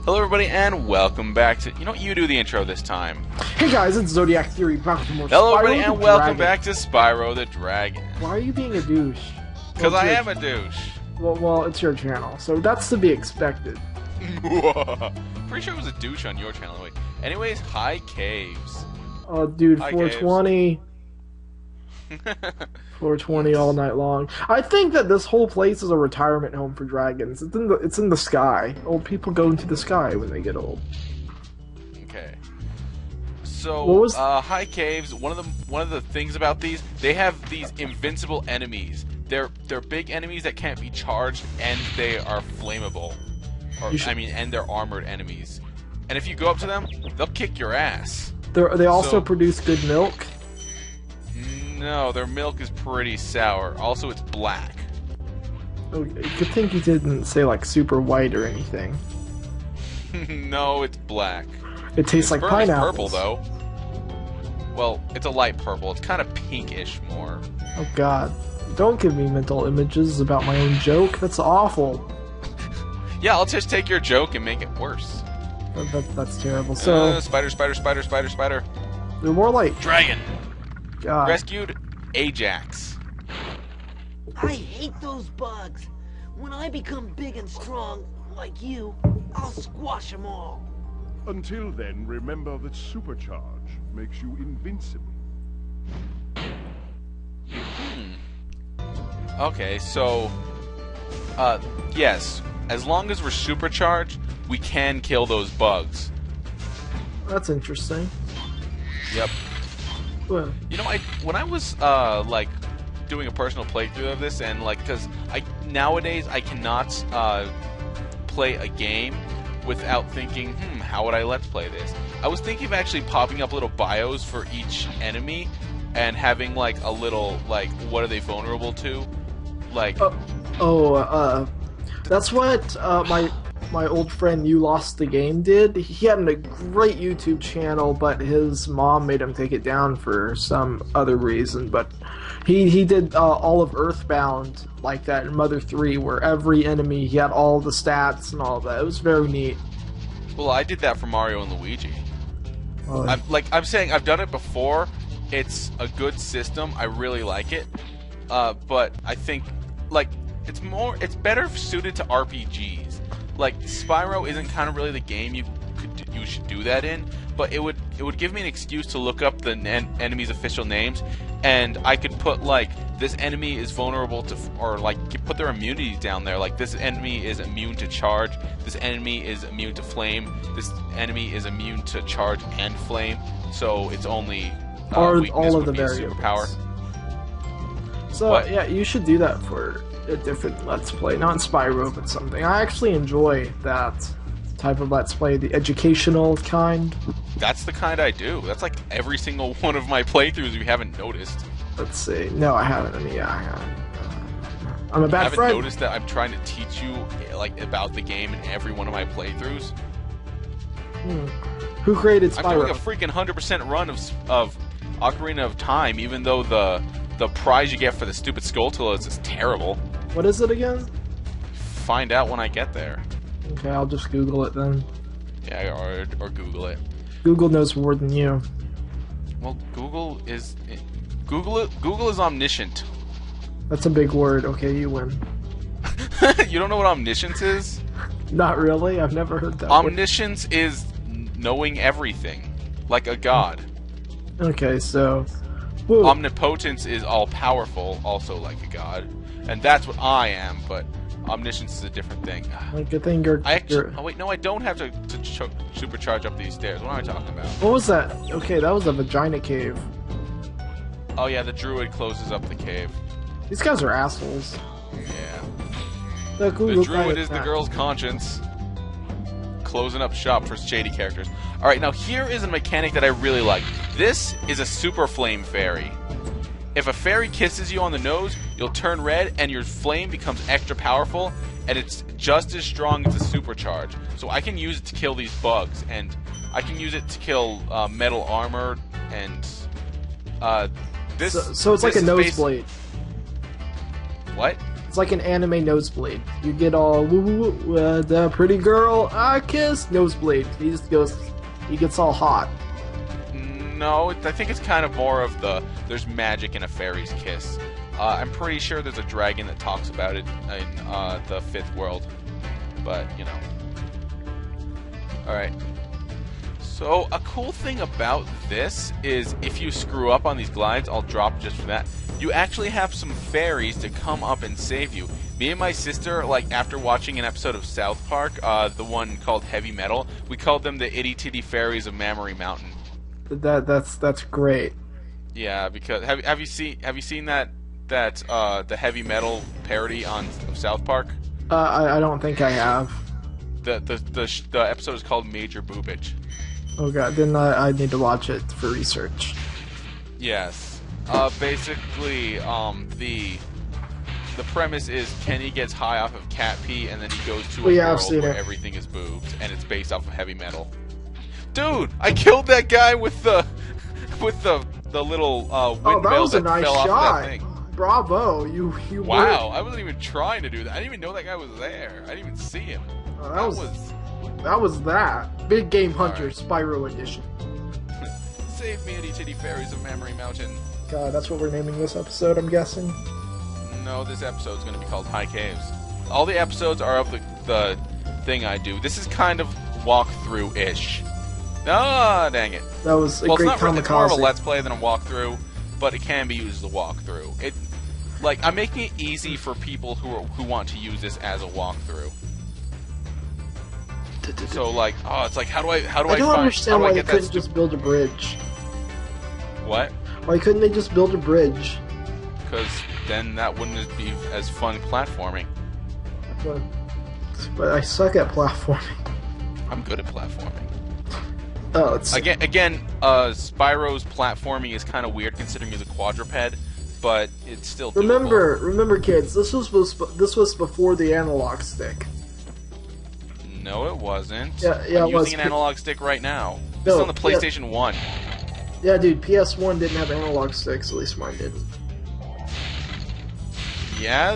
Hello everybody and welcome back to... You know what? You do the intro this time. Hey guys, it's Zodiac Theory, back with more Hello Spyro everybody the and welcome Dragon. back to Spyro the Dragon. Why are you being a douche? Because I am a douche. Well, it's your channel, so that's to be expected. Pretty sure it was a douche on your channel. Wait. Anyways, hi Caves. Oh, dude, Hi, 420. 420 all night long. I think that this whole place is a retirement home for dragons. It's in the sky. Old people go into the sky when they get old. Okay. So, was... hi Caves. One of the things about these, they have these invincible enemies. They're big enemies that can't be charged, and they are flammable. And they're armored enemies. And if you go up to them, they'll kick your ass. They also produce good milk. No, their milk is pretty sour. Also, it's black. Oh, good thing you didn't say like super white or anything. No, it's black. It tastes like pineapple. Purple though. Well, it's a light purple. It's kind of pinkish more. Oh God! Don't give me mental images about my own joke. That's awful. Yeah, I'll just take your joke and make it worse. That's terrible. So spider. They're more like dragon. God. Rescued Ajax. I hate those bugs. When I become big and strong, like you, I'll squash them all. Until then, remember that supercharge makes you invincible. Okay, so... yes. As long as we're supercharged, we can kill those bugs. That's interesting. Yep. Well, You know, when I was like doing a personal playthrough of this, and like, because nowadays I cannot play a game without thinking, how would I let's play this? I was thinking of actually popping up little bios for each enemy and having like a little like, what are they vulnerable to? Like, that's what my old friend You Lost the Game did. He had a great YouTube channel, but his mom made him take it down for some other reason. But he did all of Earthbound like that in Mother 3, where every enemy, he had all the stats and all that. It was very neat. well, I did that for Mario and Luigi. I'm saying I've done it before. It's a good system. I really like it. But I think like it's better suited to RPGs. Like, Spyro isn't kind of really the game you should do that in, but it would give me an excuse to look up the enemy's official names, and I could put like, this enemy is vulnerable to, or like put their immunities down there. Like, this enemy is immune to charge. This enemy is immune to flame. This enemy is immune to charge and flame. So it's only all of the variables. Superpower. So What? yeah, you should do that for a different Let's Play, not Spyro, but something. I actually enjoy that type of Let's Play, the educational kind. That's the kind I do. That's like every single one of my playthroughs. If you haven't noticed. Let's see. No, I haven't. I mean, yeah, I haven't. I'm a bad haven't friend. Noticed that I'm trying to teach you like about the game in every one of my playthroughs. Who created Spyro? I'm doing a freaking 100% run of Ocarina of Time, even though the prize you get for the stupid Skulltulas is terrible. What is it again? Find out when I get there. Okay, I'll just Google it then. Yeah, or Google it. Google knows more than you. Well, Google is omniscient. That's a big word. Okay, you win. You don't know what omniscience is? Not really. I've never heard that. Omniscience is knowing everything, like a god. Okay, so. Whoa. Omnipotence is all-powerful, also like a god. And that's what I am, but omniscience is a different thing. Good thing you're. Oh wait, no, I don't have to supercharge up these stairs. What am I talking about? What was that? Okay, that was a vagina cave. Oh yeah, the druid closes up the cave. These guys are assholes. Yeah. The druid is the girl's conscience. Closing up shop for shady characters. Alright, now here is a mechanic that I really like. This is a super flame fairy. If a fairy kisses you on the nose, you'll turn red and your flame becomes extra powerful, and it's just as strong as a supercharge. So I can use it to kill these bugs, and I can use it to kill metal armor, and this... So it's like a nosebleed. What? It's like an anime nosebleed. You get all woo woo, the pretty girl, kiss, nosebleed. He just goes, he gets all hot. No, I think it's kind of more of there's magic in a fairy's kiss. I'm pretty sure there's a dragon that talks about it in the 5th world. But, you know. Alright. So, a cool thing about this is if you screw up on these glides, I'll drop just for that, you actually have some fairies to come up and save you. Me and my sister, like, after watching an episode of South Park, the one called Heavy Metal, we called them the Itty Titty Fairies of Mammary Mountain. That's great. Yeah, because have you seen that the Heavy Metal parody of South Park? I don't think I have. The episode is called Major Boobage. Oh god, then I need to watch it for research. Yes. Basically, the premise is Kenny gets high off of cat pee and then he goes to a world where everything is boobs, and it's based off of heavy metal. Dude, I killed that guy with the little windmill that fell off that thing. Bravo, you Wow, I wasn't even trying to do that. I didn't even know that guy was there. I didn't even see him. That was that. Big Game Hunter, right. Spyro Edition. Save me, Itty Titty Fairies of Mammary Mountain. God, that's what we're naming this episode, I'm guessing. No, this episode's going to be called High Caves. All the episodes are of the thing I do. This is kind of walkthrough-ish. Ah, dang it. That was a great kamikaze. It's more of a Let's Play than a walkthrough, but it can be used as a walkthrough. I'm making it easy for people who want to use this as a walkthrough. So it's like how do I don't understand why they couldn't just build a bridge. What? Why couldn't they just build a bridge? Because then that wouldn't be as fun platforming. But I suck at platforming. I'm good at platforming. Oh, it's again, Spyro's platforming is kind of weird considering he's a quadruped, but it's still doable. Remember, kids, this was before the analog stick. No, it wasn't. Yeah, I'm using an analog stick right now. This is on the PlayStation 1. Yeah, dude, PS1 didn't have analog sticks, at least mine didn't. Yeah,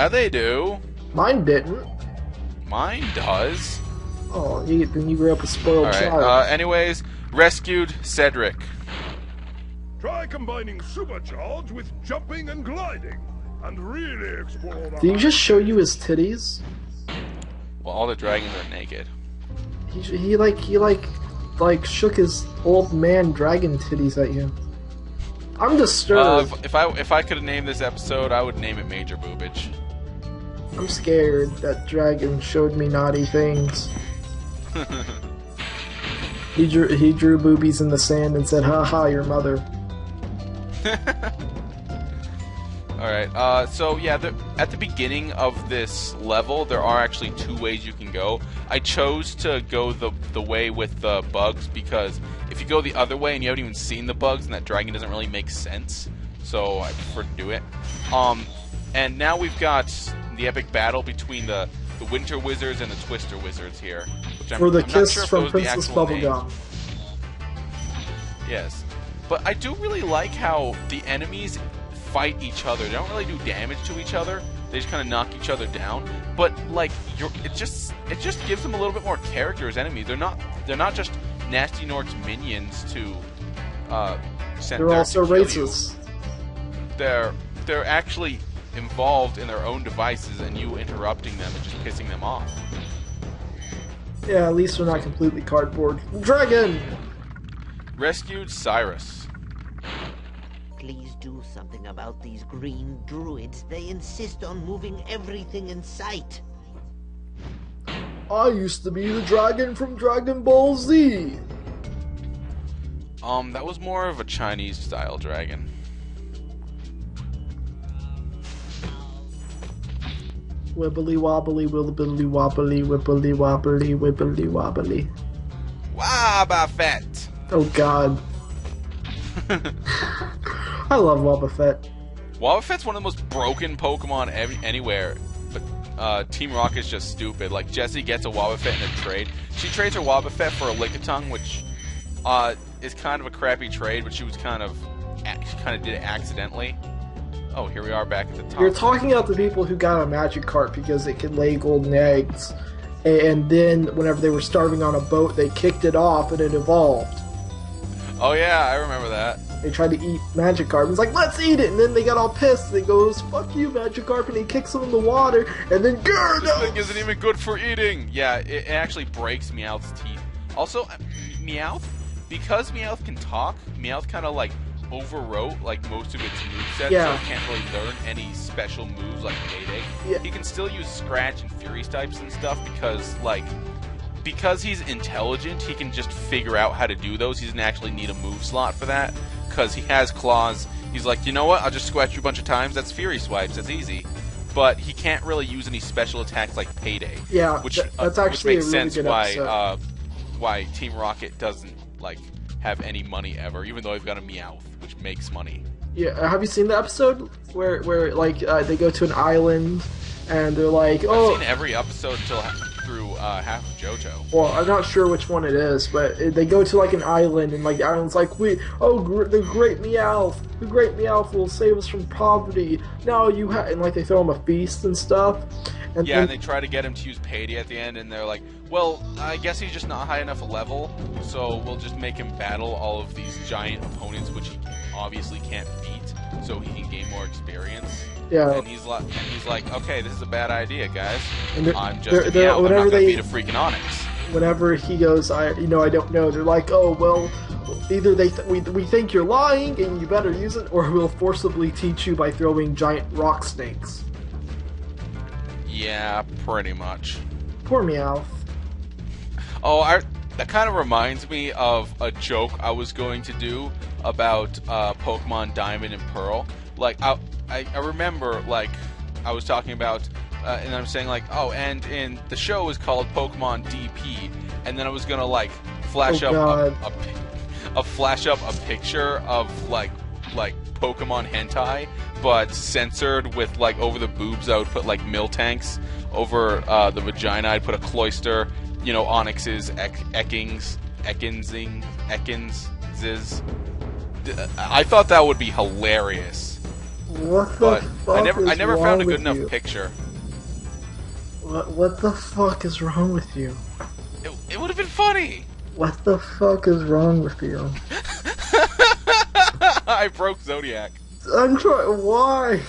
they do. Mine didn't. Mine does. Oh, then you grew up a spoiled child. Anyways, rescued Cedric. Try combining supercharge with jumping and gliding, and really explore the... Did he just show you his titties? Well, all the dragons are naked. He shook his old man dragon titties at you. I'm disturbed. If I could have named this episode, I would name it Major Boobage. I'm scared. That dragon showed me naughty things. He drew boobies in the sand and said, "Ha ha, your mother." Alright, so yeah, at the beginning of this level, there are actually 2 ways you can go. I chose to go the way with the bugs, because if you go the other way and you haven't even seen the bugs, then that dragon doesn't really make sense. So I prefer to do it. And now we've got the epic battle between the Winter Wizards and the Twister Wizards here. Which I'm the not kiss sure if from those Princess are the actual Bubblegum. names. Yes. But I do really like how the enemies fight each other. They don't really do damage to each other. They just kind of knock each other down. But like, it just gives them a little bit more character as enemies. They're not just nasty Norks minions to send. They're also racist. They're actually involved in their own devices, and you interrupting them and just pissing them off. Yeah, at least we're not completely cardboard. Dragon! Rescued Cyrus. Please do something about these green druids. They insist on moving everything in sight. I used to be the dragon from Dragon Ball Z. That was more of a Chinese-style dragon. Wibbly wobbly, wibbly wobbly, wibbly wobbly, wibbly wobbly. Wobbuffet! Oh god. I love Wobbuffet. Wobbuffet's one of the most broken Pokemon anywhere, but Team Rocket's just stupid. Like, Jessie gets a Wobbuffet in a trade. She trades her Wobbuffet for a Lickitung, which is kind of a crappy trade, but she kind of did it accidentally. Oh, here we are back at the top. You're talking about the people who got a magic carp because it could lay golden eggs, and then whenever they were starving on a boat, they kicked it off and it evolved. Oh yeah, I remember that. They tried to eat Magikarp, and it's like, let's eat it! And then they got all pissed, and he goes, fuck you, Magikarp, and he kicks him in the water, and then, grr, This thing isn't even good for eating! Yeah, it actually breaks Meowth's teeth. Also, Meowth, because Meowth can talk, Meowth kind of, like, overwrote, like, most of its movesets, so it can't really learn any special moves like Payday. Yeah. He can still use Scratch and Fury types and stuff because, like, because he's intelligent, he can just figure out how to do those. He doesn't actually need a move slot for that. Because he has claws, he's like, you know what, I'll just scratch you a bunch of times, that's Fury Swipes, that's easy. But he can't really use any special attacks like Payday. Yeah, which that's actually which makes a really sense good why Team Rocket doesn't, like, have any money ever, even though they've got a Meowth, which makes money. Yeah, have you seen the episode where like, they go to an island, and they're like, oh... I've seen every episode through half of JoJo. Well, I'm not sure which one it is, but they go to like an island, and like the island's like, the great Meowth will save us from poverty. Now you have, and like they throw him a feast and stuff. And and they try to get him to use Payday at the end, and they're like, well, I guess he's just not high enough a level, so we'll just make him battle all of these giant opponents, which he obviously can't beat, so he can gain more experience. Yeah. And he's like, okay, this is a bad idea, guys. And I'm just a Meowth. I'm not going to beat a freaking Onyx. Whenever he goes, I don't know. They're like, oh well, either we think you're lying and you better use it, or we'll forcibly teach you by throwing giant rock snakes. Yeah, pretty much. Poor Meowth. Oh, that kind of reminds me of a joke I was going to do about Pokemon Diamond and Pearl. Like, I remember, like, I was talking about, and I'm saying, like, oh, and in the show is called Pokemon DP, and then I was gonna, like, flash up a picture of, like Pokemon hentai, but censored with, like, over the boobs I would put, like, Miltanks. Over the vagina I'd put a Cloyster, you know, Onyx's, Ekans. I thought that would be hilarious. What the fuck I never found a good enough picture. What the fuck is wrong with you? It would have been funny. What the fuck is wrong with you? I broke Zodiac. I'm trying. Why?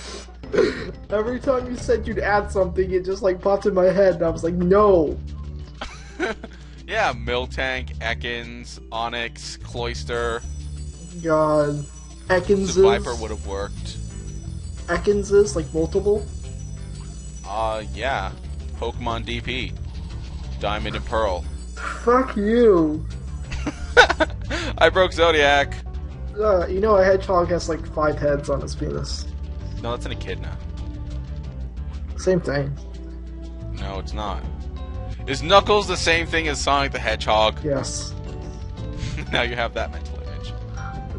Every time you said you'd add something, it just like popped in my head, and I was like, no. Yeah, Miltank, Ekans, Onyx, Cloyster. God, Ekans. The Viper would have worked. Ekans is like multiple. Yeah, Pokemon DP, Diamond and Pearl. Fuck you. I broke Zodiac. You know a hedgehog has like 5 heads on his penis. No, that's an echidna. Same thing. No, it's not. Is Knuckles the same thing as Sonic the Hedgehog? Yes. Now you have that mental image.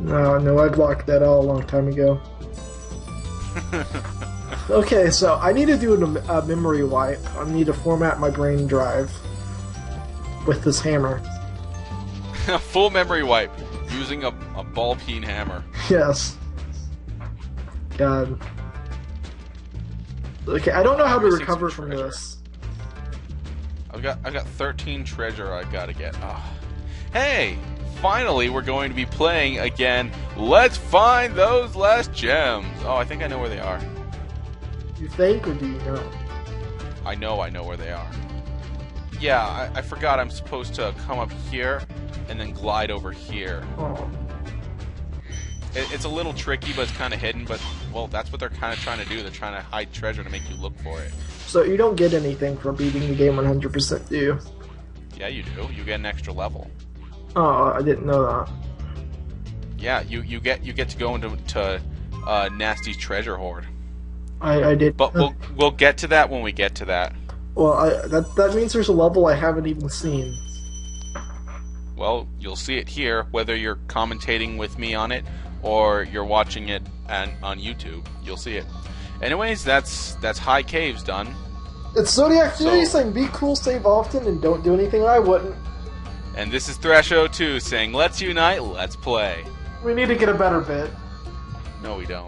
No, I blocked that all a long time ago. Okay, so I need to do a memory wipe. I need to format my brain drive with this hammer. A full memory wipe using a ball peen hammer. Yes. God. Okay, I don't know how to recover from this. I've got 13 treasure I gotta get. Oh. Hey! Finally, we're going to be playing again. Let's find those last gems. Oh, I think I know where they are. You think, or do you know? I know where they are. Yeah, I forgot I'm supposed to come up here and then glide over here. Oh. It's a little tricky, but it's kind of hidden, but, well, that's what they're kind of trying to do. They're trying to hide treasure to make you look for it. So you don't get anything for beating the game 100%, do you? Yeah, you do. You get an extra level. Oh, I didn't know that. Yeah, you get to go into Nasty's treasure hoard. I did. But we'll get to that when we get to that. Well, that means there's a level I haven't even seen. Well, you'll see it here, whether you're commentating with me on it or you're watching it on YouTube. You'll see it. Anyways, that's High Caves done. It's Zodiac Fury saying, be cool, save often, and don't do anything I wouldn't. And this is Thrasho2 saying, let's unite, let's play. We need to get a better bit. No, we don't.